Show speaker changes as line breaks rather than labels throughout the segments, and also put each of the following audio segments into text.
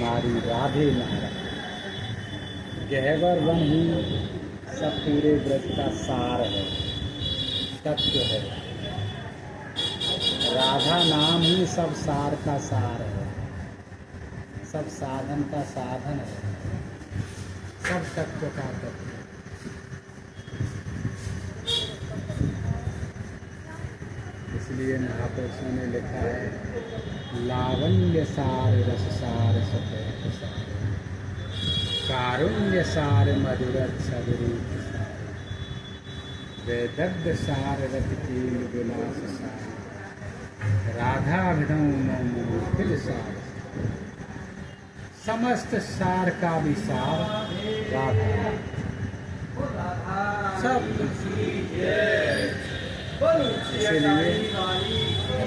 हमारी राधे महारानी। गहवर वन ही सब पूरे ब्रज का सार है, तत्व है। राधा नाम ही सब सार का सार है, सब साधन का साधन है, सब तत्व का तत्व। इसलिए महापुरुषों ने लिखा है लावण्य सार रस सार सतैक सार, कारुण्य सार मधुरत सदरूप सार, वैदग्ध सार रत कील विलास सार, राधाभिधम मुखिल सार, समस्त सार का भी सार राधा। सब इसलिए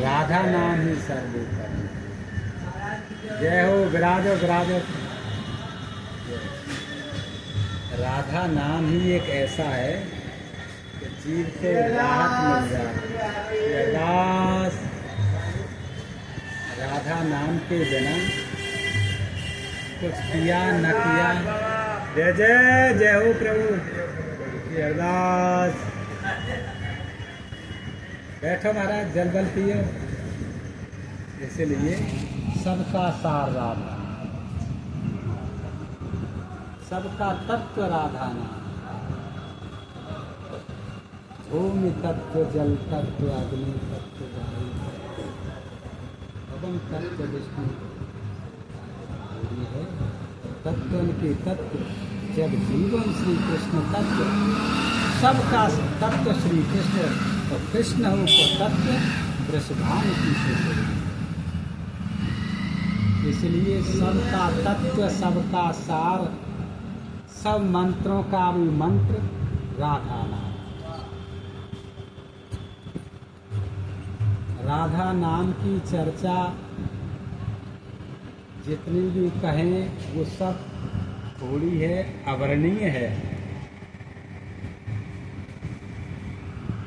राधा नाम ही सर्वोपरि। जय हो, विराजो विराजो। राधा नाम ही एक ऐसा है कि जीव को राहत मिल जाती है। अरदास राधा नाम के बिना कुछ किया न किया। जय जय जय हो प्रभु। अरदास बैठो महाराज, जल बल पियो। इसलिए सबका सार राधा, सबका तत्व राधा नाम। भूमि तत्व, जल तत्व, अग्नि तत्व, वायु तत्व, पवन तत्व, विष्णु है तत्व के तत्व। जब जीवन श्री कृष्ण तत्व, सबका तत्व श्री कृष्ण, तो कृष्ण हो को तत्व वृषभान की खुशबू। इसलिए सबका तत्व, सबका सार, सब मंत्रों का भी मंत्र राधा नाम। राधा नाम की चर्चा जितनी भी कहें वो सब थोड़ी है, अवर्णीय है।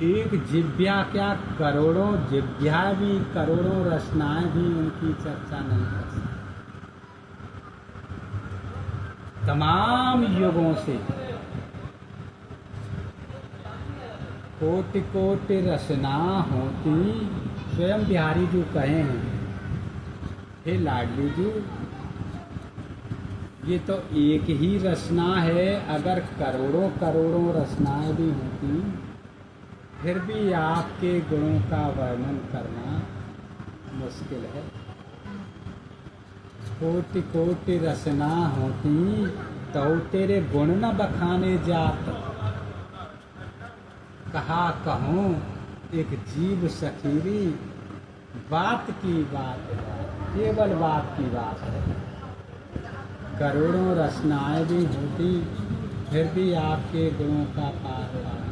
एक जिव्या क्या, करोड़ों जिव्या भी, करोड़ों रचनाएं भी उनकी चर्चा नहीं कर सकती। तमाम युगों से कोटि कोटि रचना होती। स्वयं बिहारी जी कहे हैं, हे लाडली जी, ये तो एक ही रचना है। अगर करोड़ों करोड़ों रचनाएं भी होती फिर भी आपके गुणों का वर्णन करना मुश्किल है। कोटि कोटि रचना होती तो तेरे गुण न बखाने जात। कहा कहूँ एक जीव सखीरी, बात की बात है, केवल बात की बात है। करोड़ों रचनाएं भी होती फिर भी आपके गुणों का पार पाना।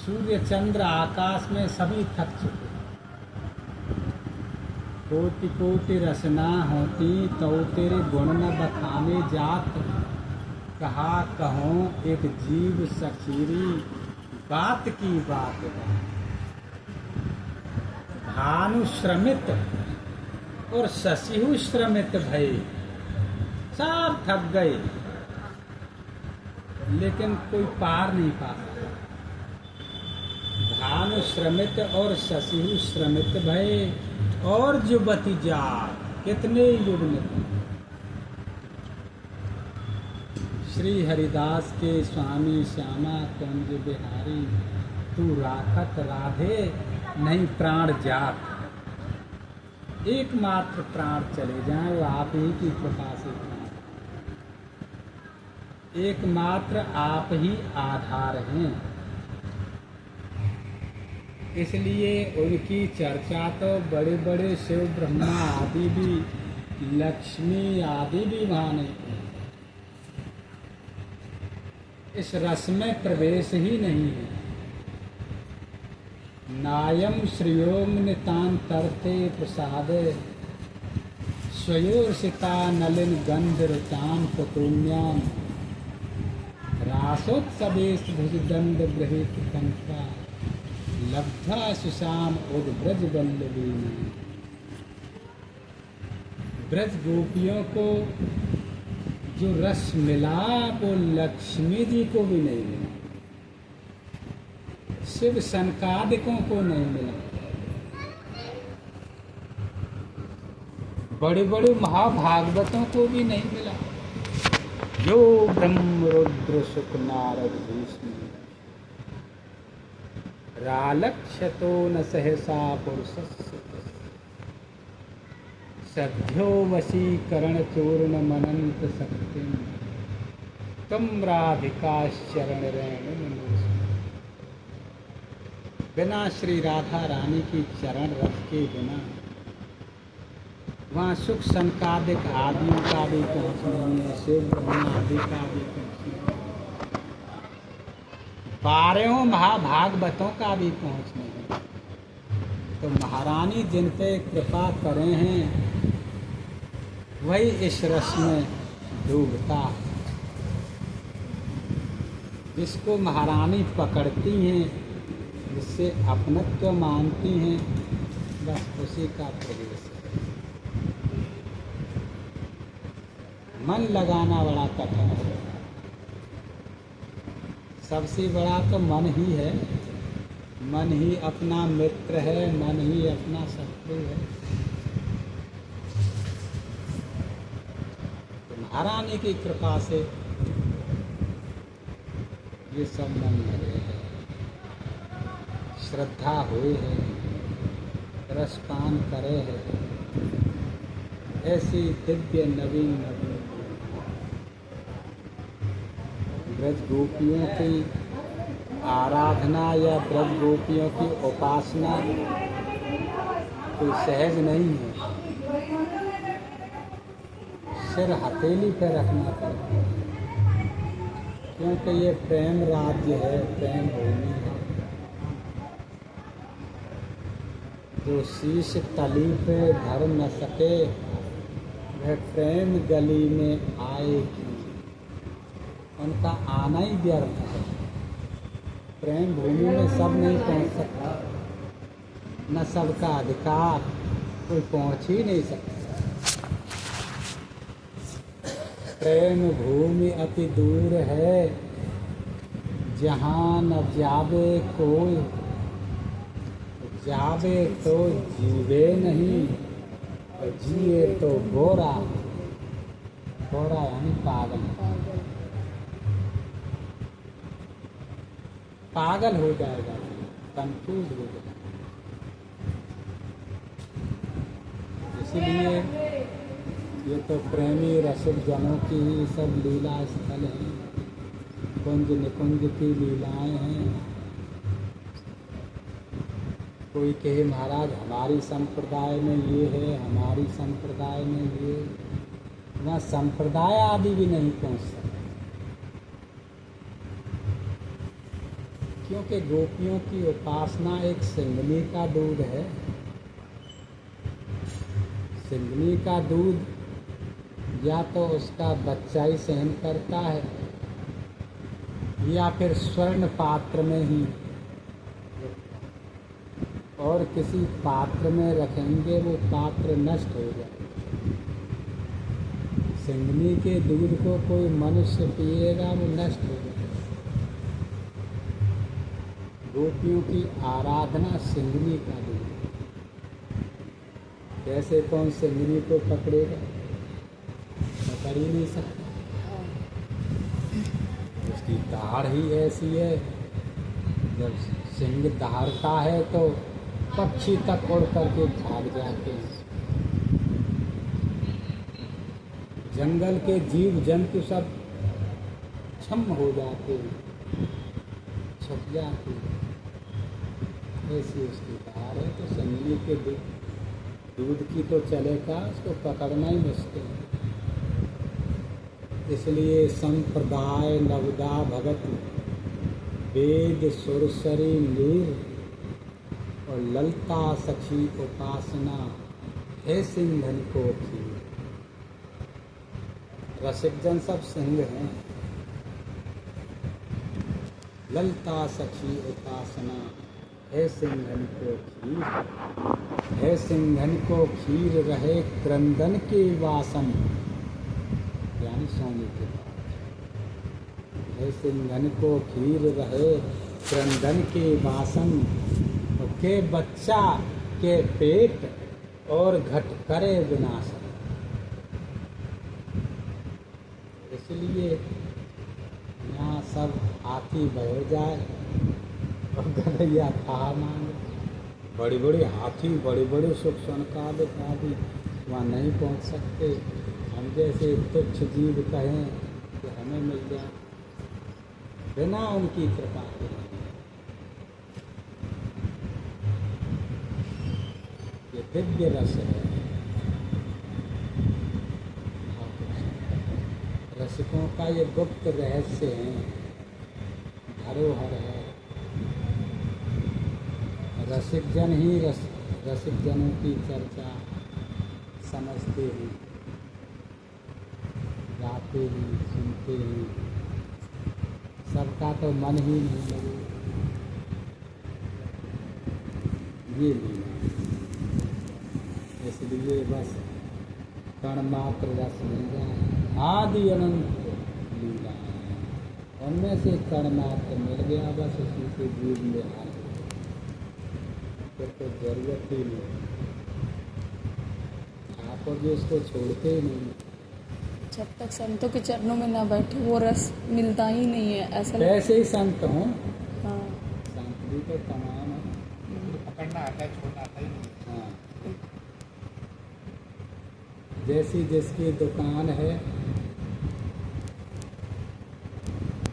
सूर्य चंद्र आकाश में सभी थक चुके। कोटि कोटि रचना होती तो तेरे गुण न बखाने जात। कहा कहूँ एक जीव सखीरी, बात की बात है। भानु श्रमित और शशिहु श्रमित भये, सब थक गए लेकिन कोई पार नहीं पा सका। भानु श्रमित और शशिहु श्रमित भये, और जुबती जात, कितने युग में। श्री हरिदास के स्वामी श्यामा कुंज बिहारी, तू राखत राधे नहीं प्राण जात। एकमात्र प्राण चले जाएं वो आप ही की कृपा से। एकमात्र आप ही आधार हैं। इसलिए उनकी चर्चा तो बड़े बड़े शिव ब्रह्मा आदि भी, लक्ष्मी आदि भी माने। इस रस में प्रवेश ही नहीं है। नायम श्रियोम नितांतरते प्रसादे, स्वयोर्षिता नलिन गंध ऋताम पुतुन्याम, रासोत्सवेश भुजदंड गृहीत कंठा, लब्धा सुशाम उद ब्रज वल्लभी। ब्रज गोपियों को जो रस मिला वो लक्ष्मी जी को भी नहीं मिला, शिव सनकादिकों को नहीं मिला, बड़े बड़े महाभागवतों को भी नहीं मिला। जो ब्रह्म रुद्र शुक नारद भीष्म रालक्ष्यतो न सहसा पुरुषस्य सद्यो वशीकरण चूर्ण मनंत शक्तिम तुम राधिकाश्चरण रेणु। बिना श्री राधा रानी की चरण रथ के बिना वहाँ सुख संकादिक आदियों का भी पहुँच नहीं है, शिव ब्रह्मादि का भी पहुँच नहीं है, 12 महाभागवतों का भी पहुँच नहीं है। तो महारानी जिन पे कृपा करे हैं वही इस रस में डूबता है। जिसको महारानी पकड़ती हैं, जिससे अपनत्व मानती हैं, बस उसी का प्रवेश है। मन लगाना बड़ा कठिन है, सबसे बड़ा तो मन ही है। मन ही अपना मित्र है, मन ही अपना शत्रु है। तो महारानी की कृपा से ये सब मन लगे हैं, श्रद्धा हुए है, रसपान करे है। ऐसी दिव्य नवीन नवीन ब्रज गोपियों की आराधना या ब्रज गोपियों की उपासना कोई सहज नहीं है। सिर हथेली पर रखना पड़ता है, क्योंकि ये प्रेम राज्य है, प्रेम भूमि है। जो शीश तली पे धर न सके वह प्रेम गली में आएगी, उनका आना ही व्यर्थ है। प्रेम भूमि में सब नहीं पहुंच सकता, न सबका अधिकार, कोई पहुंच ही नहीं सकता। प्रेम भूमि अति दूर है, जहाँ न जावे कोई, जावे तो जीवे नहीं, और जिए तो गोरा। गोरा यानी पागल, पागल हो जाएगा, कंफ्यूज हो जाएगा। इसलिए ये तो प्रेमी रसिक जनों की ही सब लीला स्थल हैं, कुंज निकुंज की लीलाएं हैं। कोई कहे महाराज हमारी संप्रदाय में ये है, हमारी संप्रदाय में ये, वहाँ संप्रदाय आदि भी नहीं पहुँच सकते, क्योंकि गोपियों की उपासना एक सिंगनी का दूध है। सिंगनी का दूध या तो उसका बच्चा ही सहन करता है, या फिर स्वर्ण पात्र में ही, और किसी पात्र में रखेंगे वो पात्र नष्ट हो जाए। सिंगनी के दूध को कोई मनुष्य पिएगा वो नष्ट हो जाए। गोपियों की आराधना सिंगनी का दूध। कैसे कौन सिंगनी को पकड़ेगा, पकड़ ही नहीं सकता। उसकी दहाड़ ही ऐसी है, जब सिंह दहाड़ता है तो पक्षी तक उड़ करके भाग जाते हैं। जंगल के जीव जंतु सब छम हो जाते हैं, छप जाते हैं। ऐसी उसकी दहाड़ है। तो सिंगनी के दूध की तो चलेगा, उसको पकड़ना ही मुश्किल है। इसलिए संप्रदाय नवदा भगत वेद सुरसरी नीर और ललता सखी उपासना है सिंधन को की। रसिक जन सब सिंह हैं। ललता सखी उपासना है सिंधन को की, है सिंघन को खीर रहे क्रंदन के वासन, यानी सोने के बाद। है सिंघन को खीर रहे क्रंदन के वासन, के बच्चा के पेट और घट करे विनाशन। इसलिए यहाँ सब हाथी बह जाए और गधैया खा मांगे। बड़ी बड़ी हाथी, बड़े बड़े सुख सनकाद आदि वहाँ नहीं पहुँच सकते। हम जैसे तुच्छ जीव कहें कि हमें मिल जाए, बिना उनकी कृपा के। ये दिव्य रस है, रसिकों का ये गुप्त रहस्य है, धरोहर है। रसिक जन ही रसिक जनों की चर्चा समझते हैं, गाते हैं, सुनते हैं। सबका तो मन ही नहीं लगे। ये लीला, इसलिए बस कण मात्र रस मिल जाए। आदि अनंत लीला है, उनमें से कण मात्र मिल गया, बस उसी से जीव में आ गया, फिर तो जरूरत ही नहीं। आप भी उसको छोड़ते ही नहीं।
जब तक संतों के चरणों में ना बैठे वो रस मिलता ही नहीं है, ऐसा
वैसे ही संत हों।
हाँ,
संत भी तो तमाम है,
पकड़ना आता है, छोड़ना आता ही नहीं।
हाँ। जैसी जिसकी दुकान है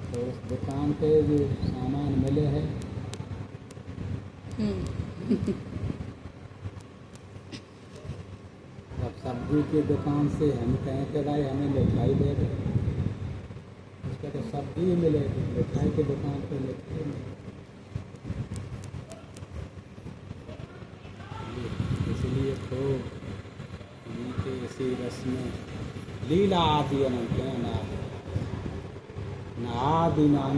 तो उस दुकान पे जो सामान मिले है, अब सब्जी की दुकान से हम कहें कि भाई हमें मिठाई दे दो, उसका तो सब्जी ही मिलेगी, मिठाई की दुकान पे मिलती नहीं। इसलिए तो उनके इसी रस में लीला आदि अनंत न आदि नाम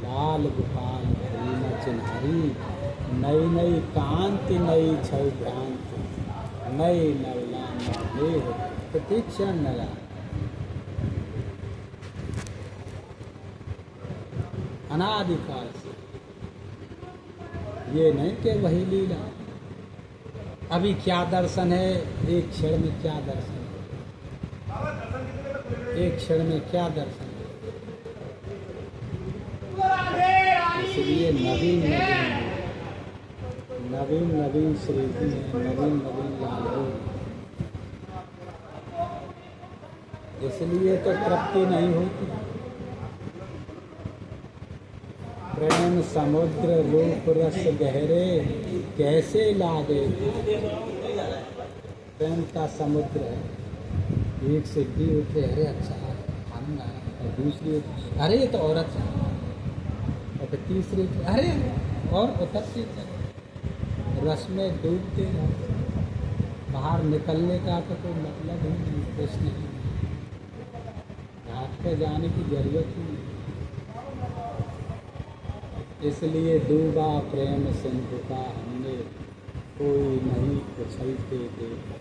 लाल गोपाल न चिन्हारी, नई नई कांति नई छव भ्रांति, नई नवलान प्रतीक्षा नया। अनादिकाल से ये नहीं कि वही लीला। अभी क्या दर्शन है, एक क्षण में क्या दर्शन है, एक क्षण में क्या दर्शन है। इसलिए नवीन नवीन नवीन नवीन श्रीजी है, नवीन नवीन लालू। इसलिए तो तृप्ति नहीं होती। प्रेम समुद्र रूप रस गहरे कैसे लागे। प्रेम का समुद्र है, एक सिद्धि उठे, अरे अच्छा आनंद आया, और दूसरी उठे, अरे ये तो और अच्छा, और फिर तीसरी उठे, अरे और उतरते चले, रस में डूबते रहो। बाहर निकलने का तो कोई मतलब ही नहीं, कुछ नहीं, घाट पे जाने की जरूरत ही नहीं। इसलिए डूबा प्रेम सिंधु का हमने, कोई नहीं उछलते देखा।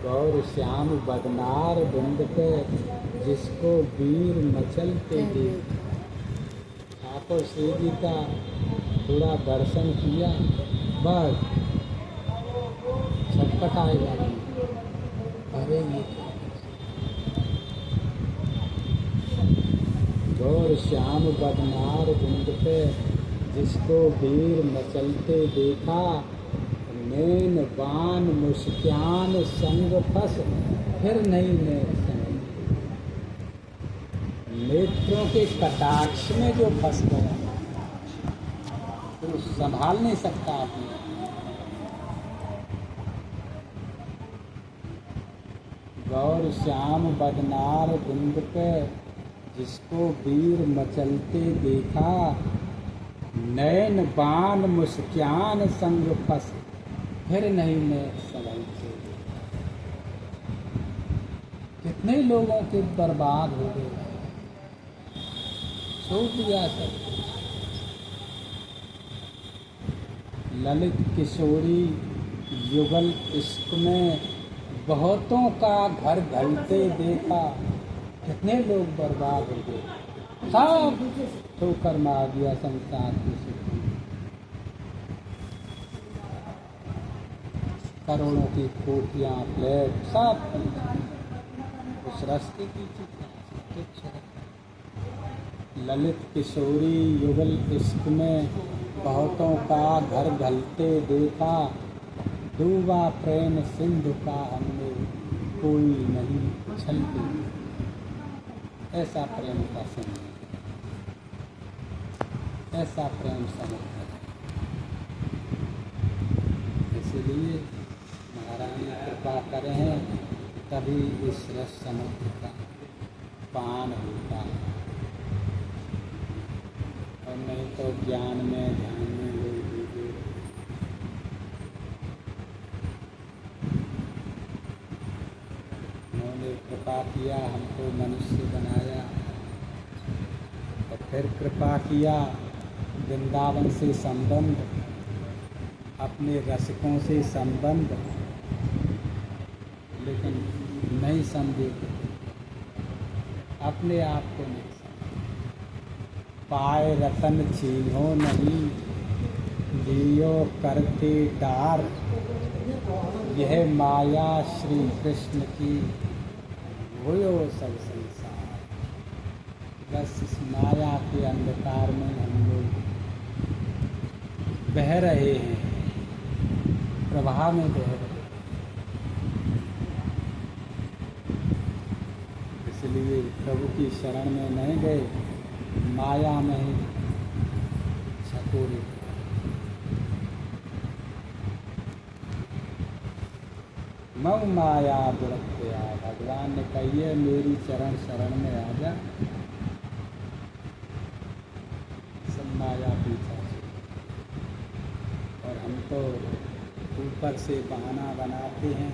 गौर श्याम बदनार बिंद पे, जिसको वीर मचलते देखा। ठाकुर श्री जी का थोड़ा दर्शन किया, बस छटपट आएगा, अरे ये गौर श्याम बदनार बिंद पे, जिसको वीर मचलते देखा। नैन बान मुस्कान संग फंस, फिर नहीं मैं संग। नेत्रों के कटाक्ष में जो फंस गया तो संभाल नहीं सकता आपने। गौर श्याम बदनार बिंद पे, जिसको वीर मचलते देखा। नैन बान मुस्कान संग फंस, फिर नहीं मैं संभलते। कितने लोगों के बर्बाद हो गए, छोड़ दिया सब। ललित किशोरी युगल इश्क में बहुतों का घर ढलते देखा। कितने लोग बर्बाद हो गए, सब ठोकर मार दिया संसार की सुख। करोड़ों की कोठियाँ फ्लैट सब उस रास्ते की ललित किशोरी युगल इश्क में बहुतों का घर ढलते देखा। डूबा प्रेम सिंधु का हमने कोई नहीं छलके। ऐसा प्रेम का सिंधु, ऐसा प्रेम समुद्र। इसलिए महारानी कृपा करें तभी इस रस समुद्र का पान होता है, और नहीं तो ज्ञान में ध्यान में लोग डूबे। उन्होंने कृपा किया, हमको मनुष्य बनाया, और फिर कृपा किया वृंदावन से संबंध, अपने रसिकों से संबंध, लेकिन नहीं समझे, अपने आप को नहीं समझे। पाए रतन छीनो नहीं, लियो करते डार। यह माया श्री कृष्ण की, होयो सब संसार। बस इस माया के अंधकार में हम लोग बह रहे हैं, प्रवाह में बह रहे हैं। इसलिए प्रभु की शरण में नहीं गए, माया में ही छकोरे। मऊ माया दुरत्या, भगवान ने कहिए मेरी चरण शरण में आ जा, सब माया पीछा। और हम तो ऊपर से बहाना बनाते हैं,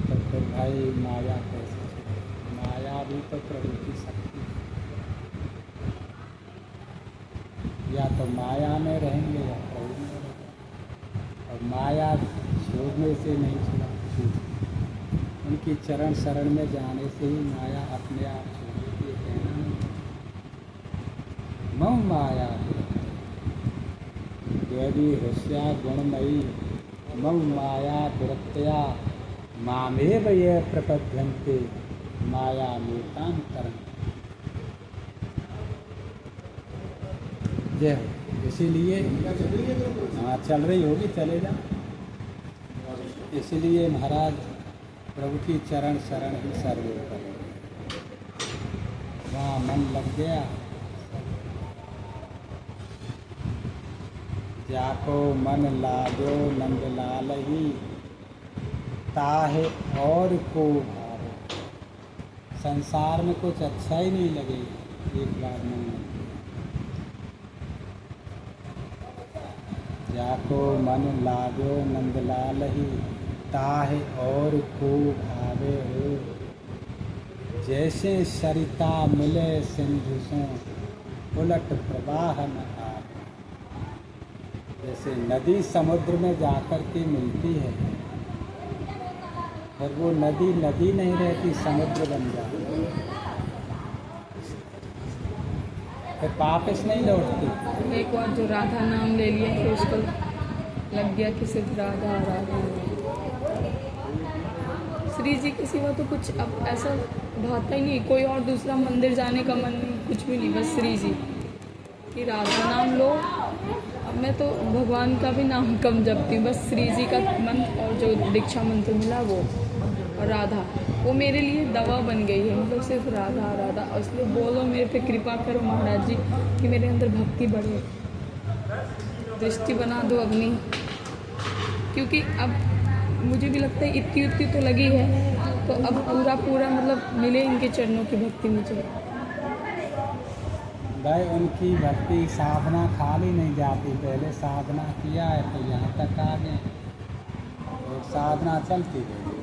तो फिर भाई माया कैसे? माया भी तो प्रभु की शक्ति है। या तो माया में रहेंगे या प्रभु में रहेंगे, और माया छोड़ने से नहीं छूटती। उनकी चरण शरण में जाने से ही माया अपने आप छोड़ती है। कहना नहीं, मऊ माया देवी होशियार गुणमयी, मऊ माया दुरत्या, मामेव ये प्रपद्यन्ते माया मेतांतरं। जय हो। इसीलिए हाँ चल रही होगी, चले जा। इसीलिए महाराज प्रभु की चरण शरण ही सर्वे करें। वहाँ मन लग गया, जाको मन लागो नंदलाल ही, ताहे और को भावे। संसार में कुछ अच्छा ही नहीं लगेगा एक बार मन में। जाको मन लागो नंदलाल ही, ताहे और को भावे हो। जैसे सरिता मिले सिंधु से, उलट प्रवाह न आवे। जैसे नदी समुद्र में जाकर के मिलती है, और वो नदी नदी नहीं रहती, समुद्र बन जाती, फिर वापस नहीं लौटती।
एक बार जो राधा नाम ले लिया फिर उसको लग गया कि सिर्फ राधा राधा। श्री जी के सिवा तो कुछ अब ऐसा भाता ही नहीं, कोई और दूसरा मंदिर जाने का मन नहीं, कुछ भी नहीं, बस श्री जी कि राधा नाम लो। अब मैं तो भगवान का भी नाम कम जपती हूँ, बस श्री जी का मंत्र और जो दीक्षा मंत्र मिला वो, और राधा, वो मेरे लिए दवा बन गई है। मतलब सिर्फ राधा राधा। और इसलिए बोलो मेरे पे कृपा करो महाराज जी कि मेरे अंदर भक्ति बढ़े, दृष्टि बना दो अपनी, क्योंकि अब मुझे भी लगता है इतनी तो लगी है, तो अब पूरा मतलब मिले इनके चरणों की भक्ति मुझे।
भाई उनकी भक्ति साधना खाली नहीं जाती, पहले साधना किया है तो यहाँ तक आ गए, और साधना चलती रहेगी।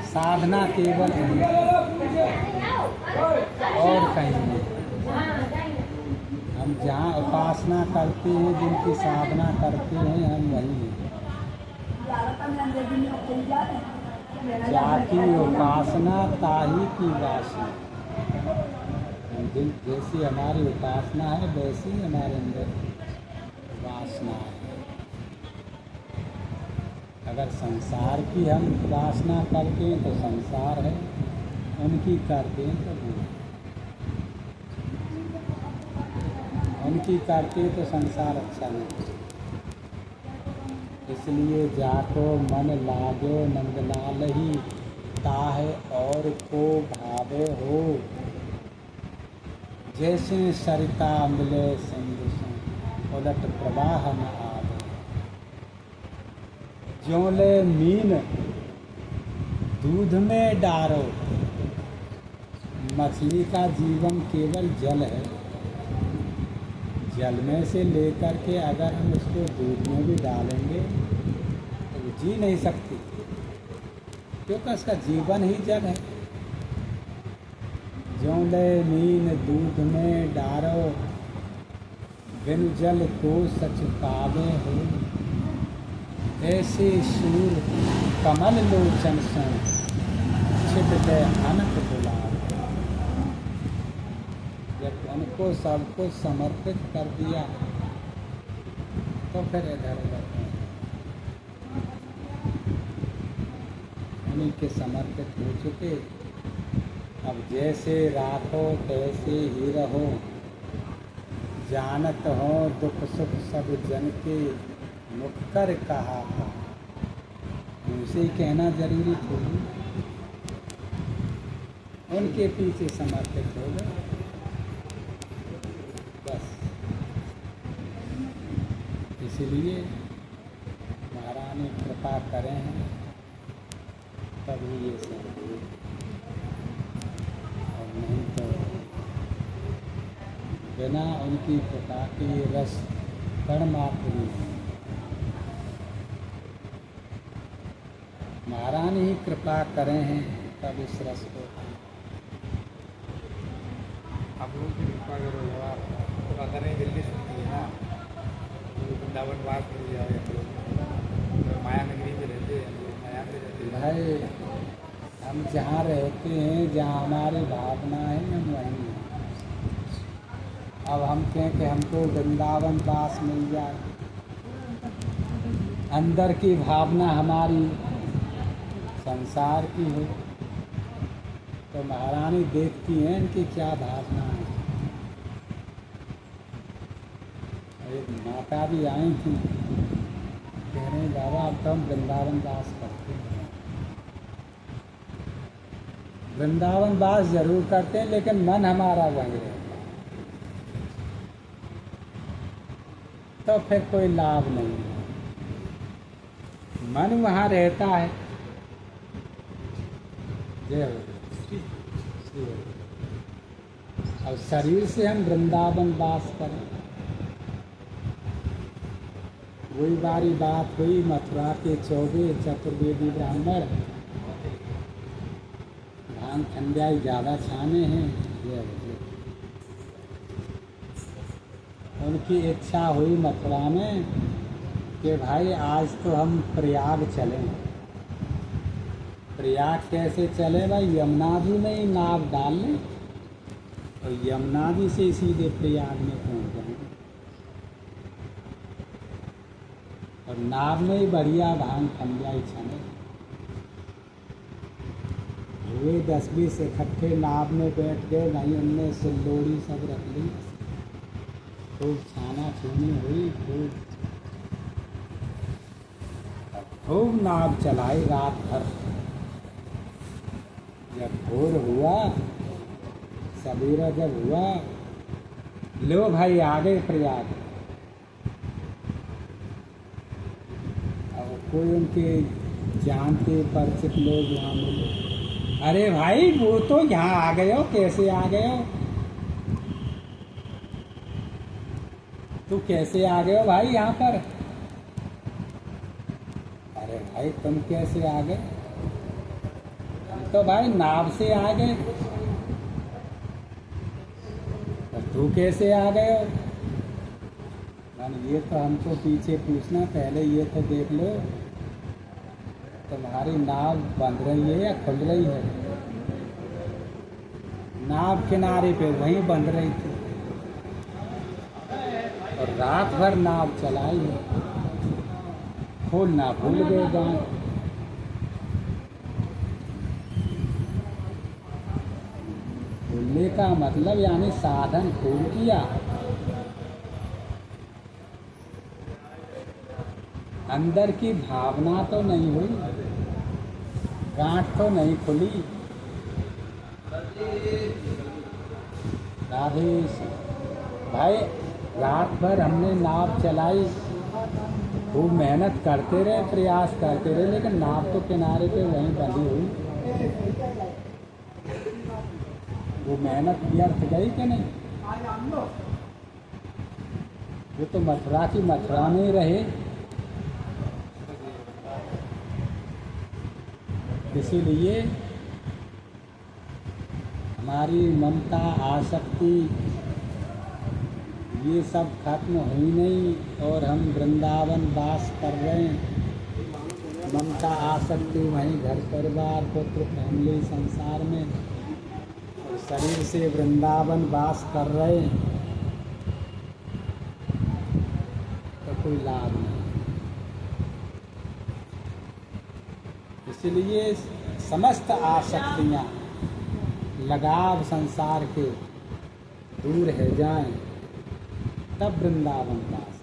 साधना केवल और कहीं नहीं। जहाँ उपासना करते हैं, जिनकी साधना करते हैं, हम वही हैं। जाकी उपासना ताही की वासना। जिन जैसी हमारी उपासना है वैसी हमारे अंदर वासना है। अगर संसार की हम वासना करते हैं तो संसार है, उनकी करते हैं तो वो, उनकी करते हैं तो संसार अच्छा नहीं। इसलिए जाको मन लागो नंदलाल ही, ताहे और को भावे हो। जैसे सरिता मिले सिंधु संग, उलट प्रवाह न आवे। ज्यों ले मीन दूध में डारो। मछली का जीवन केवल जल है। जल में से लेकर के अगर हम उसको दूध में भी डालेंगे तो वो जी नहीं सकती, क्योंकि उसका जीवन ही जल है। ज्यों ले मीन दूध में डारो, बिन जल को सच पावे हो। ऐसे सूर कमल लोचन से छिप गए अनक बुलावे। जब उनको सब कुछ समर्पित कर दिया तो फिर इधर उधर उन्हीं के समर्पित हो चुके। अब जैसे राखो तैसे ही रहो, जानत हो दुख सुख सब जन के, मुख कर कहा था। उनसे कहना जरूरी थोड़ी, उनके पीछे समर्पित हो गए बस। इसलिए महारानी कृपा करें हैं तभी ये सब हुए, और नहीं तो बिना उनकी कृपा के रस कण मात्र नहीं। महारानी ही कृपा करें हैं तब इस रस को।
आप लोग की कृपा करो यार, तो पता नहीं जल्दी सुनती है ना। तो वृंदावन वास मिल जाए हम लोग, तो माया नगरी में रहते हैं, हम लोग माया में रहते हैं।
भाई हम जहाँ रहते हैं, जहाँ हमारी भावना है, हम वहीं हैं। अब हम कहें कि हमको वृंदावन वास मिल जाए, अंदर की भावना हमारी संसार की हो, तो महारानी देखती हैं इनकी क्या भावना है। एक माता भी आई थी, कह रहे हैं बाबा अब तो हम वृंदावन वास करते हैं। वृंदावन वास जरूर करते हैं, लेकिन मन हमारा वहीं रहता है, तो फिर कोई लाभ नहीं है। मन वहाँ रहता है। जय हो। अब शरीर से हम वृंदावन वास करें, वही बारी बात हुई। मथुरा के 24 चतुर्वेदी ब्राह्मण भांग ठंडाई ज़्यादा छाने हैं। जय हो। उनकी इच्छा हुई मथुरा में कि भाई आज तो हम प्रयाग चलें। प्रयाग कैसे चले भाई? यमुना जी में ही नाव डाल लें और यमुना जी से सीधे प्रयाग में पहुंच जाएंगे, और नाव में ही बढ़िया भांग ठंडाई छाने हुए। 10-20 इकट्ठे नाव में बैठ गए, भाई उनने सिल्लोड़ी सब रख ली, खूब छाना छूनी हुई, खूब नाव चलाई रात भर। जब भोर हुआ, सवेरा जब हुआ, लो भाई आ गए प्रयाग। और कोई उनके जानते परिचित लोग वहाँ मिले। अरे भाई वो तो यहाँ आ गए हो, कैसे आ गए हो? तू कैसे आ गए हो भाई यहाँ पर? अरे भाई तुम कैसे आ गए? हम तो भाई नाव से आ गए। और तू कैसे आ गए हो? ये तो हमको पीछे पूछना, पहले ये तो देख लो तुम्हारी नाव बंध रही है या खुल रही है। नाव किनारे पे वहीं बंध रही थी और रात भर नाव चलाई है, खोलना भूल गए गाँव। खोलने का मतलब यानी साधन खोल किया, अंदर की भावना तो नहीं हुई, गांठ तो नहीं खुली। राधे भाई, रात भर हमने नाव चलाई, खूब मेहनत करते रहे, प्रयास करते रहे, लेकिन नाव तो किनारे पे वहीं बंधी हुई। वो मेहनत व्यर्थ गई कि नहीं? वो तो मथुरा की मथुरा में ही रहे। इसीलिए हमारी ममता आसक्ति ये सब खत्म हुई नहीं और हम वृंदावन वास कर रहे हैं। ममता आसक्ति वहीं घर परिवार पुत्र फैमिली संसार में और शरीर से वृंदावन वास कर रहे हैं, तो कोई लाभ नहीं। इसलिए समस्त आसक्तियाँ लगाव संसार के दूर है जाएं, तब वृंदावन वास।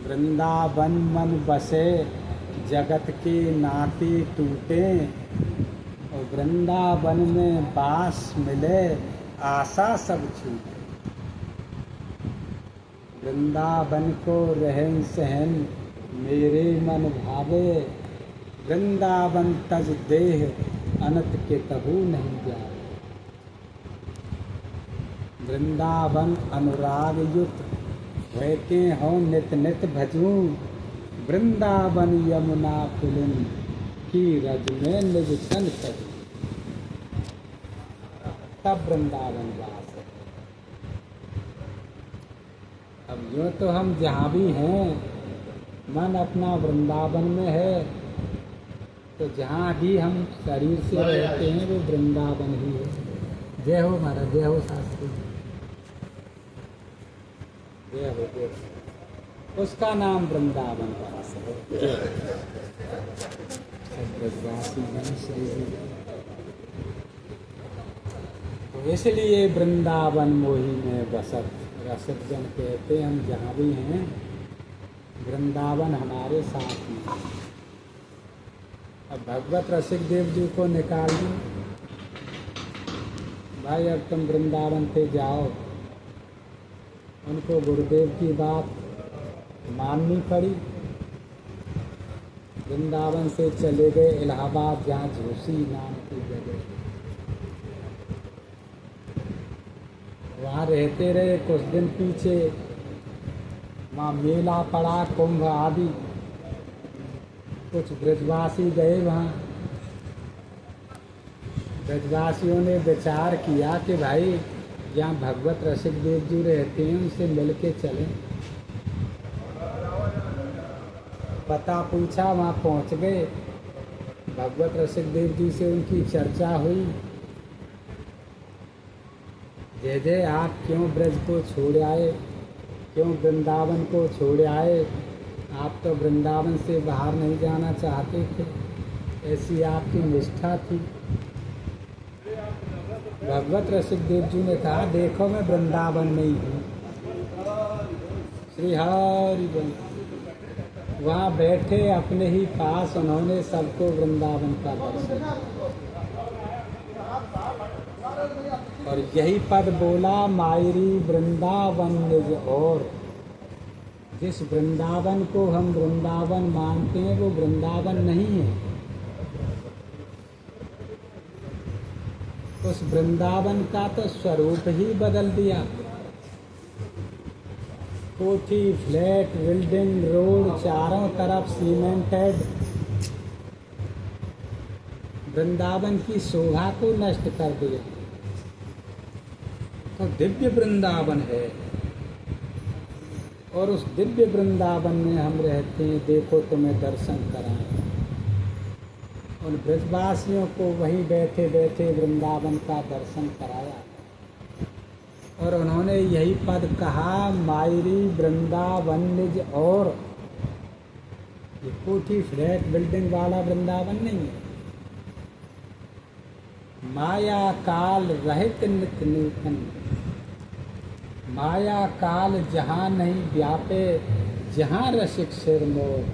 वृंदावन मन बसे जगत के नाते टूटे और वृंदावन में बास मिले आशा सब छूटे। वृंदावन को रहन सहन मेरे मन भावे, वृंदावन तज देह अनंत के तबू नहीं जाए। वृंदावन अनुराग युक्त रहते हो नित नित भजूं, वृंदावन यमुना पुलिन की रज में निज तन करूं। तब वृंदावन वास है। अब यूँ तो हम जहाँ भी हैं मन अपना वृंदावन में है, तो जहाँ भी हम शरीर से रहते हैं वो वृंदावन ही है। जय हो महाराज, जय हो शास्त्री, जय हो जय हो। उसका नाम वृंदावन वास है। ब्रजवासी जन श्री जी। तो इसलिए वृंदावन मोही में बसत रसिक जन कहते हम जहाँ भी हैं वृंदावन हमारे साथ में। अब भगवत रसिक देव जी को निकाल दो भाई, अब तुम वृंदावन पे जाओ। उनको गुरुदेव की बात माननी पड़ी। वृंदावन से चले गए इलाहाबाद, जहाँ झूसी नाम की जगह, वहाँ रहते रहे कुछ दिन। पीछे वहाँ मेला पड़ा, कुंभ आदि, कुछ ब्रजवासी गए वहाँ। ब्रजवासियों ने विचार किया कि भाई जहाँ भगवत रसिक देव जी रहते हैं उनसे मिल के चलें। पता पूछा, वहाँ पहुँच गए। भगवत रसिक देव जी से उनकी चर्चा हुई। जय जय, आप क्यों ब्रज को छोड़ आए, क्यों वृंदावन को छोड़ आए? आप तो वृंदावन से बाहर नहीं जाना चाहते थे, ऐसी आपकी निष्ठा थी। भगवत रसिक देव जी ने कहा, देखो मैं वृंदावन में ही हूँ। श्री हरि बोल। वहाँ बैठे अपने ही पास उन्होंने सबको वृंदावन का दर्शन, और यही पद बोला, मायरी वृंदावन निज और। जिस वृंदावन को हम वृंदावन मानते हैं वो वृंदावन नहीं है। उस वृंदावन का तो स्वरूप ही बदल दिया। कोठी, फ्लैट, बिल्डिंग, रोड, चारों तरफ सीमेंटेड, वृंदावन की शोभा को नष्ट कर दिया। तो दिव्य वृंदावन है, और उस दिव्य वृंदावन में हम रहते हैं। देखो तुम्हें दर्शन कराएं। उन ब्रजवासियों को वहीं बैठे बैठे वृंदावन का दर्शन कराया, और उन्होंने यही पद कहा, मायरी वृंदावन निज और। ये कोठी फ्लैट बिल्डिंग वाला वृंदावन नहीं है, माया काल रहित नित्य नूतन। माया काल जहाँ नहीं व्यापे, जहाँ रसिक सिरमोर।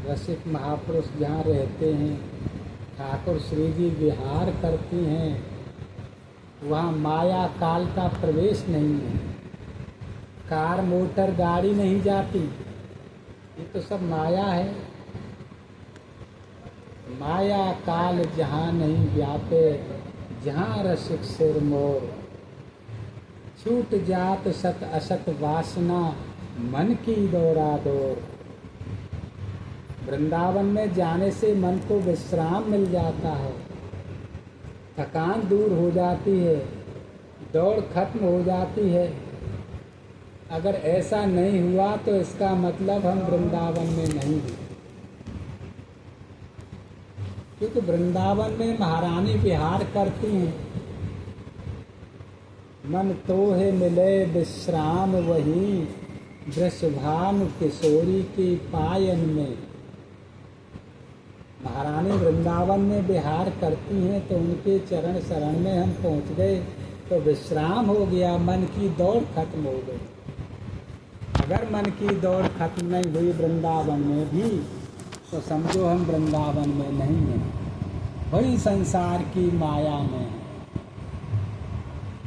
रसिक महापुरुष जहाँ रहते हैं, ठाकुर श्री जी विहार करती हैं, वहाँ माया काल का प्रवेश नहीं है। कार मोटर गाड़ी नहीं जाती, ये तो सब माया है। माया काल जहाँ नहीं व्यापे, जहाँ रसिक सिरमोर। छूट जात सत असत वासना, मन की दौरा दौर। वृंदावन में जाने से मन को विश्राम मिल जाता है, थकान दूर हो जाती है, दौड़ खत्म हो जाती है। अगर ऐसा नहीं हुआ तो इसका मतलब हम वृंदावन में नहीं हैं, क्योंकि वृंदावन में महारानी विहार करती हैं। मन तो है मिले विश्राम वहीं, वृषभानु किशोरी की पायन में। महारानी वृंदावन में विहार करती हैं, तो उनके चरण शरण में हम पहुंच गए तो विश्राम हो गया, मन की दौड़ खत्म हो गई। अगर मन की दौड़ खत्म नहीं हुई वृंदावन में भी, तो समझो हम वृंदावन में नहीं हैं, वही संसार की माया में है।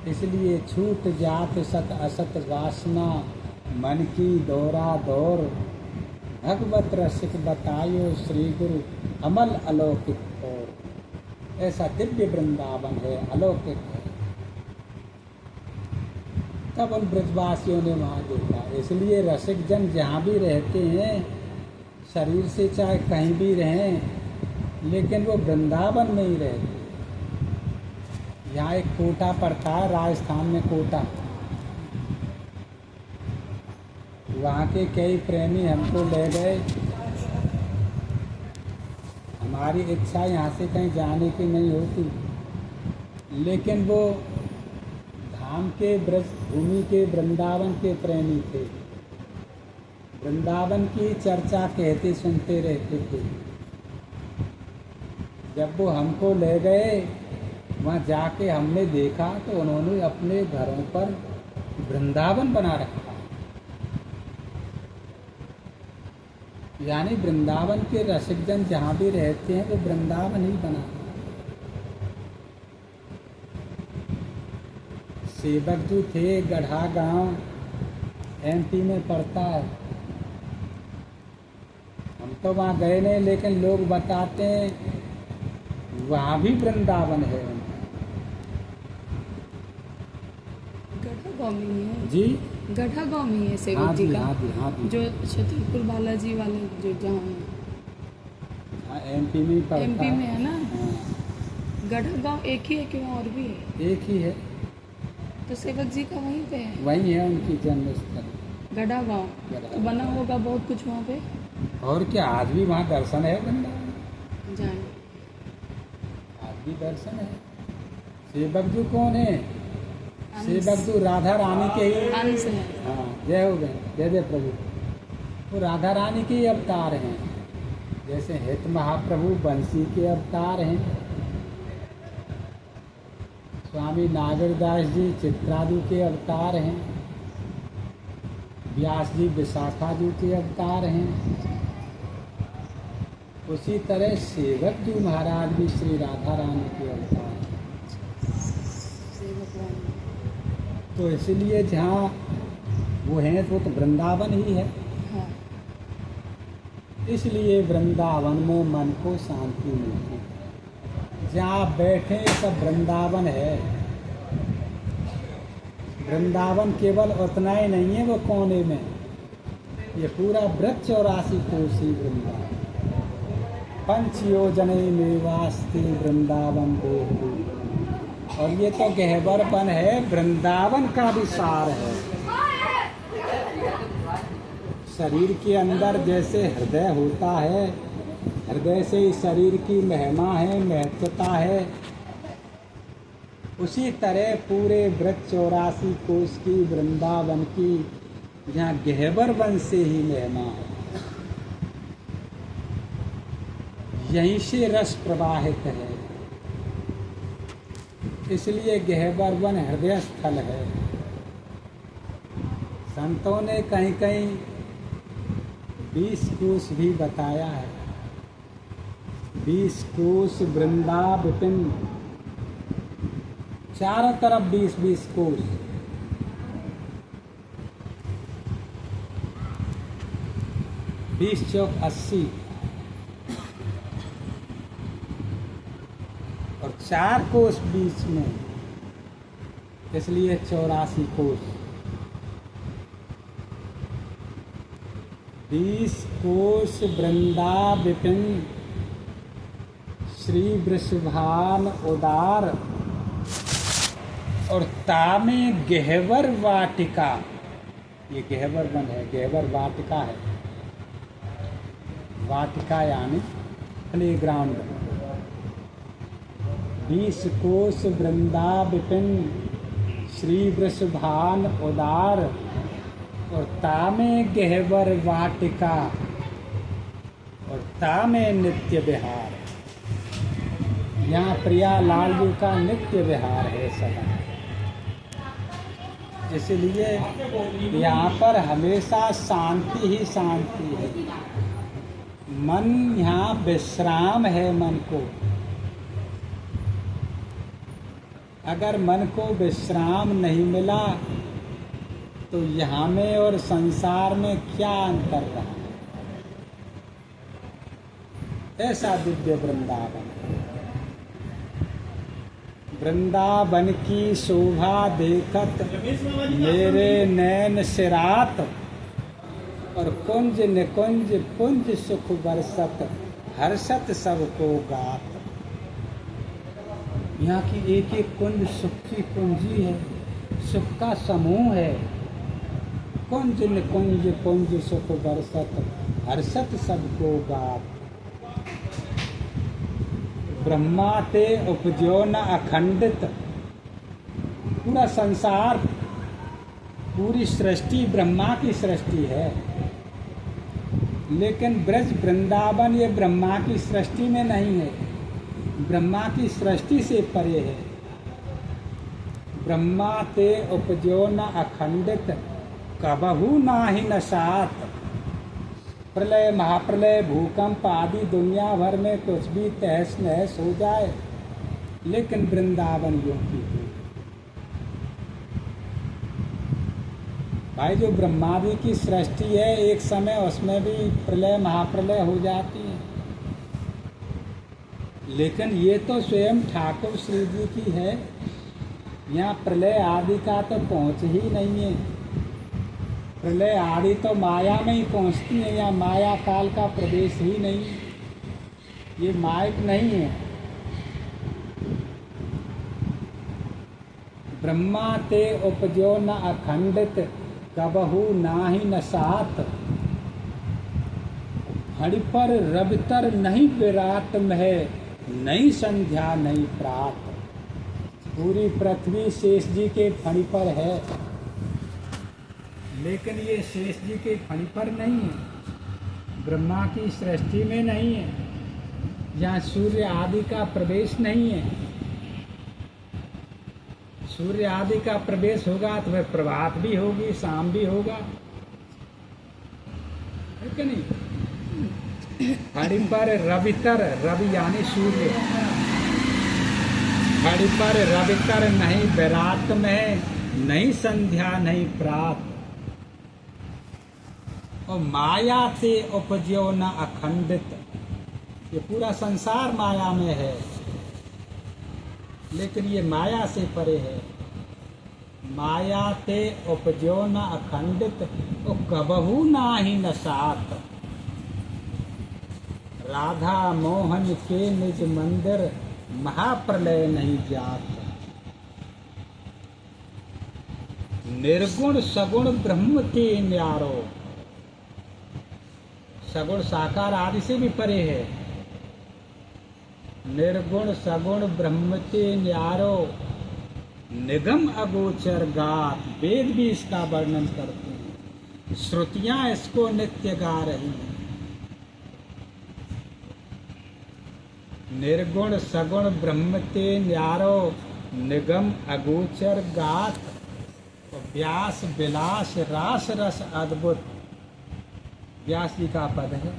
इसलिए छूट जात सत असत वासना, मन की दौरा दौर। भगवत रसिक बतायो श्री गुरु, अमल अलौकिक और। ऐसा दिव्य वृंदावन है, अलौकिक है। तब उन ब्रजवासियों ने वहाँ देखा। इसलिए रसिक जन जहाँ भी रहते हैं, शरीर से चाहे कहीं भी रहें, लेकिन वो वृंदावन में ही रहते। यहाँ एक कोटा पड़ता है, राजस्थान में कोटा। वहाँ के कई प्रेमी हमको ले गए। हमारी इच्छा यहाँ से कहीं जाने की नहीं होती, लेकिन वो धाम के ब्रज भूमि के वृंदावन के प्रेमी थे। वृंदावन की चर्चा कहते सुनते रहते थे। जब वो हमको ले गए, वहाँ जाके हमने देखा तो उन्होंने अपने घरों पर वृंदावन बना रखा। यानी वृंदावन के रसिक जन जहाँ भी रहते हैं, वो वृंदावन ही बना। सेवक जो थे, गढ़ा गांव MP में पड़ता है। हम तो वहाँ गए नहीं, लेकिन लोग बताते हैं वहाँ भी वृंदावन है।
गढ़ा गाँव में ही है
जी,
गढ़ा गाँव में ही है सेवक
हाँ
जी
जी,
का,
हाँ जी, हाँ जी।
जो छतरपुर बालाजी वाले जो जहाँ है,
हाँ, MP में ही पड़ता
MP में है ना।
हाँ।
गढ़ा गाँव एक ही है कि वहाँ और भी है?
एक ही है,
तो सेवक जी का वहीं पे है,
वही है उनकी जन्म स्थल
गढ़ा गाँव।
गढ़ा
तो बना होगा बहुत कुछ वहाँ पे,
और क्या आज भी वहाँ दर्शन है वृंदावन,
जाए।
आज भी दर्शन है। सेवक जो कौन है? सेवक जो राधा रानी के ही,
अंश है।
हाँ, जय हो गए, जय जय प्रभु। वो राधा रानी के ही अवतार हैं। जैसे हित महाप्रभु बंसी के अवतार हैं, स्वामी नागरदास जी चित्रादि के अवतार हैं, व्यास जी विशाखा जी के अवतार हैं। उसी तरह सेवक जी महाराज भी श्री राधा रानी के अवतार हैं।
सेवक वाले।
तो इसलिए जहाँ वो हैं वो तो वृंदावन ही है।
हाँ।
इसलिए वृंदावन में मन को शांति मिलती है। जहाँ बैठे सब वृंदावन है। वृंदावन केवल उतना ही नहीं है वो कोने में, ये पूरा वृक्ष और 84 कोसी वृंदावन। पंच योजने में वास्ती वृंदावन देहु, और ये तो गहवर वन है, वृंदावन का भी सार है। शरीर के अंदर जैसे हृदय होता है, हृदय से ही शरीर की महिमा है, महत्वता है, उसी तरह पूरे ब्रज 84 कोष की वृंदावन की यहाँ गहवर वन से ही महिमा है। यहीं से रस प्रवाहित है, इसलिए गहवर वन हृदय स्थल है। संतों ने कहीं कहीं 20 कोष भी बताया है। 20 कोष वृंदावन, चारों तरफ 20-20 कोष। बीस चौक 80 और 4 कोष बीच में, इसलिए 84 कोष। 20 कोष वृंदावन, श्री वृषभान उदार, और तामे गहवर वाटिका। ये गहवर वन है, गहवर वाटिका है। वाटिका यानी प्ले ग्राउंड। 20 कोष वृंदावन, श्री वृषभान उदार, और तामे गहवर वाटिका, और तामे नित्य विहार। यहाँ प्रिया लाल जी का नित्य विहार है सदा, इसलिए यहाँ पर हमेशा शांति ही शांति है। मन यहाँ विश्राम है। मन को, अगर मन को विश्राम नहीं मिला तो यहाँ में और संसार में क्या अंतर रहा। ऐसा दिव्य वृंदावन। वृंदावन की शोभा देखत मेरे नैन सिरात, और कुंज निकुंज पुंज सुख बरसत हर्षत सबको गात। यहाँ की एक एक कुंज सुख की कुंजी है, सुख का समूह है। कुंज निकुंज पुंज सुख बरसत हर्षत सबको गात। ब्रह्मा ते उपजो न अखंडित। पूरा संसार, पूरी सृष्टि ब्रह्मा की सृष्टि है, लेकिन ब्रज वृंदावन ये ब्रह्मा की सृष्टि में नहीं है, ब्रह्मा की सृष्टि से परे है। ब्रह्मा ते उपजो न अखंडित, कबहू नाही न सात। प्रलय, महाप्रलय, भूकंप आदि दुनिया भर में कुछ भी तहस नहस हो जाए, लेकिन वृंदावन योगी है। भाई जो ब्रह्मादि की सृष्टि है, एक समय उसमें भी प्रलय महाप्रलय हो जाती है, लेकिन ये तो स्वयं ठाकुर श्री जी की है। यहाँ प्रलय आदि का तो पहुँच ही नहीं है। प्रलय आदि तो माया में ही पहुँचती है, यहाँ माया काल का प्रवेश ही नहीं, ये माइक नहीं है। ब्रह्मा ते उपजो न अखंडित, कबहू नाही न सात। हरि पर रवितर नहीं विराट में, नई संध्या नई प्रात। पूरी पृथ्वी शेष जी के फणी पर है, लेकिन ये शेष जी के फणी पर नहीं है, ब्रह्मा की सृष्टि में नहीं है, यहाँ सूर्य आदि का प्रवेश नहीं है। सूर्य आदि का प्रवेश होगा तो वह प्रभात भी होगी, शाम भी होगा, है कि नहीं। हरि पर रवितर, रवि यानी सूर्य, हरि पर रवितर नहीं विराट में, नहीं संध्या नहीं प्रात। और माया से उपजो न अखंडित। ये पूरा संसार माया में है, लेकिन ये माया से परे है। माया ते उपजो न अखंडित, और कबहू नाही न सात। राधा मोहन के निज मंदिर, महाप्रलय नहीं जात। निर्गुण सगुण ब्रह्म के न्यारो, सगुण साकार आदि से भी परे है। निर्गुण सगुण ब्रह्म के न्यारो, निगम अगोचर गात, वेद भी इसका वर्णन करते हैं, श्रुतियां इसको नित्य गा रही हैं। निर्गुण सगुण ब्रह्म ते न्यारो, निगम अगोचर गात, व्यास विलास रास रस अद्भुत, व्यास जी का पद है।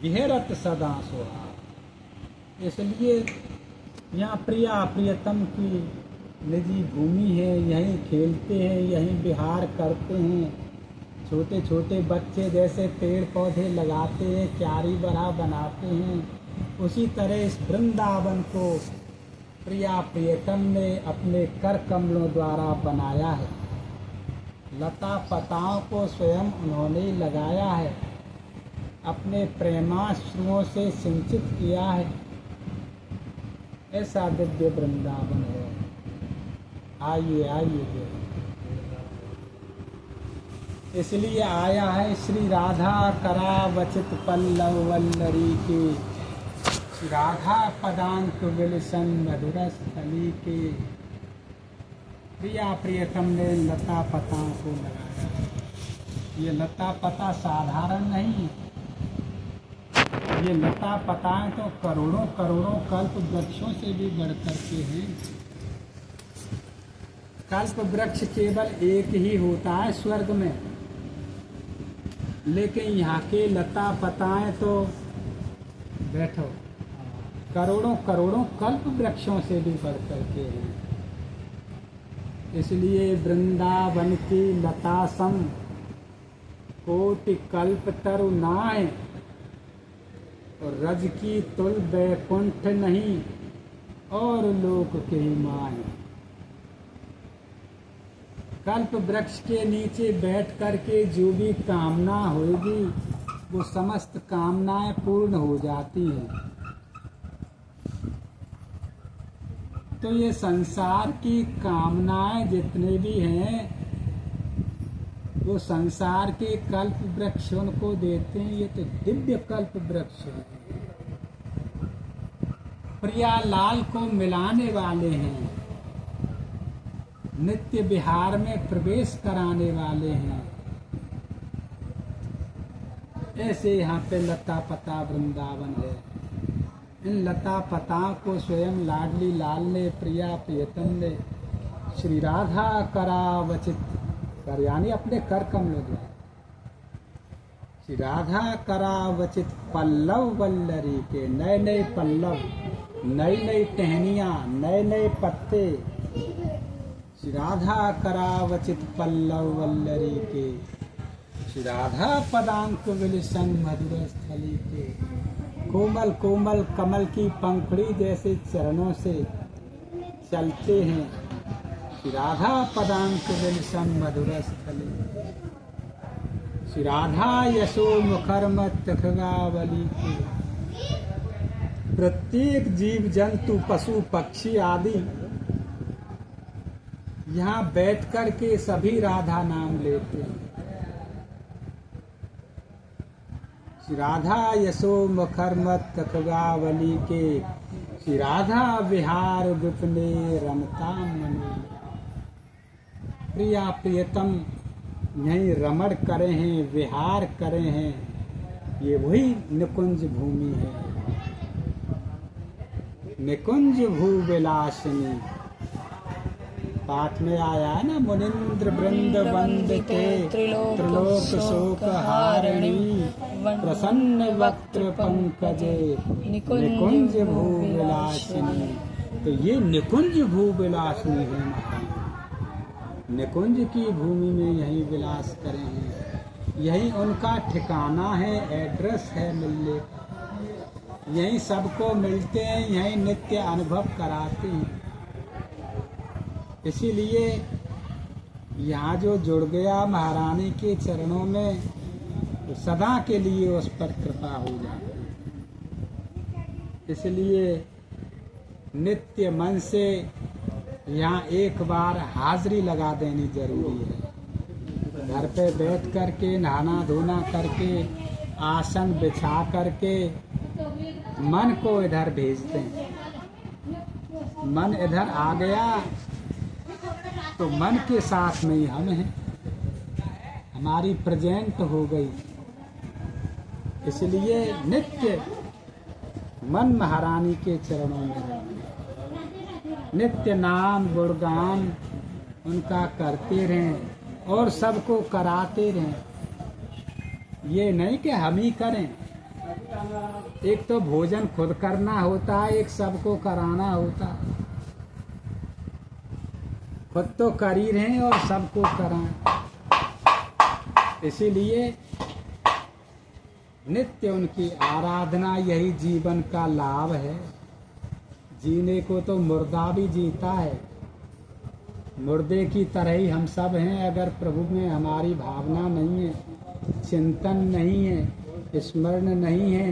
विहरत सदा सोहा, इसलिए यहाँ प्रिया प्रियतम की निजी भूमि है, यहीं खेलते हैं, यहीं विहार करते हैं। छोटे छोटे बच्चे जैसे पेड़ पौधे लगाते हैं, क्यारी बड़ा बनाते हैं, उसी तरह इस वृंदावन को प्रिया प्रियतम ने अपने कर कमलों द्वारा बनाया है। लता पताओं को स्वयं उन्होंने लगाया है, अपने प्रेमाश्रुओं से सिंचित किया है। ऐसा दिव्य वृंदावन है। आइए आइए, इसलिए आया है श्री राधा करावचित पल्लव वल्लरी के, श्री राधा पदांक विलसन मधुर स्थली के। प्रिया प्रियतम ने लता पता को लगाया। ये लता पता साधारण नहीं, ये लता पताएं तो करोड़ों करोड़ों कल्प वृक्षों से भी बढ़कर के हैं। कल्प वृक्ष केवल एक ही होता है स्वर्ग में, लेकिन यहाँ के लता पताएं तो बैठो करोड़ों करोड़ों कल्प वृक्षों से भी बढ़कर के हैं। इसलिए वृंदावन की लता सम कोटि कल्प तरु नाय, और रज की तुल बैकुंठ नहीं, और लोक के माए। कल्प वृक्ष के नीचे बैठ करके जो भी कामना होगी, वो समस्त कामनाएं पूर्ण हो जाती हैं। तो ये संसार की कामनाएं जितने भी हैं, वो संसार के कल्प वृक्ष उनको देते हैं। ये तो दिव्य कल्प वृक्ष है, प्रिया लाल को मिलाने वाले हैं, नित्य विहार में प्रवेश कराने वाले हैं। ऐसे यहाँ पे लता पता वृंदावन है। इन लता पताओं को स्वयं लाडली लाल ने, प्रिया प्रियतम ने श्री राधा करावचित कर, यानी अपने कर कमलों द्वारा, श्री राधा करावचित पल्लव वल्लरी के, नए नए पल्लव, नई नई टहनियाँ, नए नए पत्ते, श्री राधा करावचित पल्लव वल्लरी के, श्री राधा पदांक विलसन मधुर स्थली के। कोमल कोमल कमल की पंखुड़ी जैसे चरणों से चलते हैं श्री राधा पदांक विलसन मधुर स्थली। श्री राधा यशो मुखर्म तखगावली के। प्रत्येक जीव जंतु पशु पक्षी आदि यहाँ बैठ कर के सभी राधा नाम लेते हैं। श्री राधा यशो मुखरमत तखगावली के, श्री राधा विहार विपने रमता मनो। प्रिया प्रियतम यहीं रमण करे हैं, विहार करे हैं। ये वही निकुंज भूमि है, निकुंज भूविलासिनी। पाठ में आया है ना, मुनिंद्र वृंद वंदिते त्रिलोक शोक हारिणी, प्रसन्न वक्त्र पंकजे निकुंज भूविलासिनी। तो ये निकुंज भूविलासिनी है महाराज। निकुंज की भूमि में यही विलास करें हैं, यही उनका ठिकाना है, एड्रेस है मिलने का। यही सबको मिलते हैं, यही नित्य अनुभव कराते हैं। इसीलिए यहाँ जो जुड़ गया महारानी के चरणों में, तो सदा के लिए उस पर कृपा हो जाती है। इसलिए नित्य मन से यहाँ एक बार हाजिरी लगा देनी जरूरी है। घर पे बैठ करके नहाना धोना करके आसन बिछा करके मन को इधर भेजते हैं। मन इधर आ गया तो मन के साथ में ही हम हैं, हमारी प्रेजेंट हो गई। इसलिए नित्य मन महारानी के चरणों में रहें, नित्य नाम गुणगान उनका करते रहें और सबको कराते रहें। ये नहीं कि हम ही करें, एक तो भोजन खुद करना होता है, एक सबको कराना होता है। खुद तो कर ही रहे और सबको कराएं। इसीलिए नित्य उनकी आराधना यही जीवन का लाभ है। जीने को तो मुर्दा भी जीता है, मुर्दे की तरह ही हम सब हैं। अगर प्रभु में हमारी भावना नहीं है, चिंतन नहीं है, स्मरण नहीं है,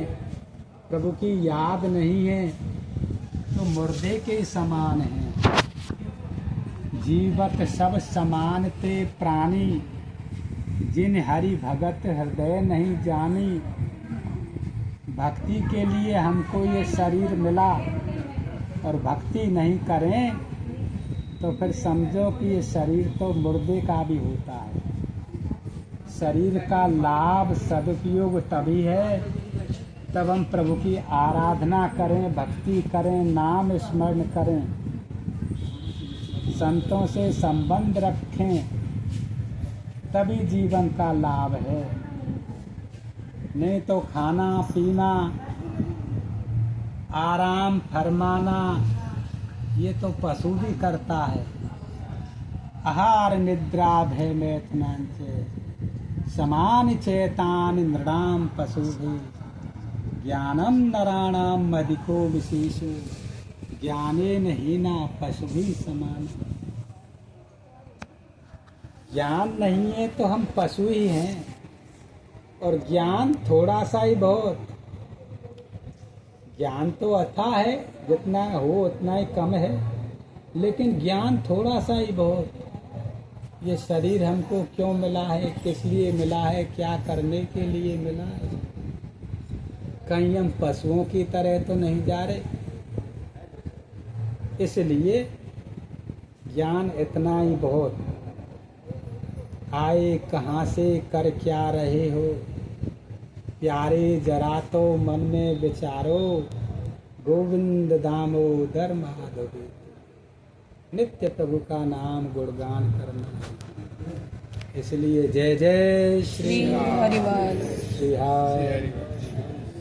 प्रभु की याद नहीं है, तो मुर्दे के समान हैं। जीवत सब समान ते प्राणी, जिन हरि भगत हृदय नहीं जानी। भक्ति के लिए हमको ये शरीर मिला और भक्ति नहीं करें तो फिर समझो कि ये शरीर तो मुर्दे का भी होता है। शरीर का लाभ सदुपयोग तभी है तब हम प्रभु की आराधना करें, भक्ति करें, नाम स्मरण करें, संतों से संबंध रखें, तभी जीवन का लाभ है। नहीं तो खाना पीना, आराम फरमाना ये तो पशु भी करता है। आहार निद्रा भय मैथुन से समान चेतान नृणाम पशु भी। ज्ञानम नराणाम अधिको विशेषो, ज्ञानेन हीना पशु भी समान। ज्ञान नहीं है तो हम पशु ही हैं, और ज्ञान थोड़ा सा ही बहुत। ज्ञान तो अथाह है, जितना हो उतना ही कम है, लेकिन ज्ञान थोड़ा सा ही बहुत। ये शरीर हमको क्यों मिला है, किस लिए मिला है, क्या करने के लिए मिला है। कहीं हम पशुओं की तरह तो नहीं जा रहे। इसलिए ज्ञान इतना ही बहुत। आए कहाँ से कर क्या रहे हो, प्यारे जरा तो मन में विचारो। गोविंद दामोदर माधव, नित्य प्रभु का नाम गुणगान करना। इसलिए जय जय श्री
हरिवाल।
श्री हरि।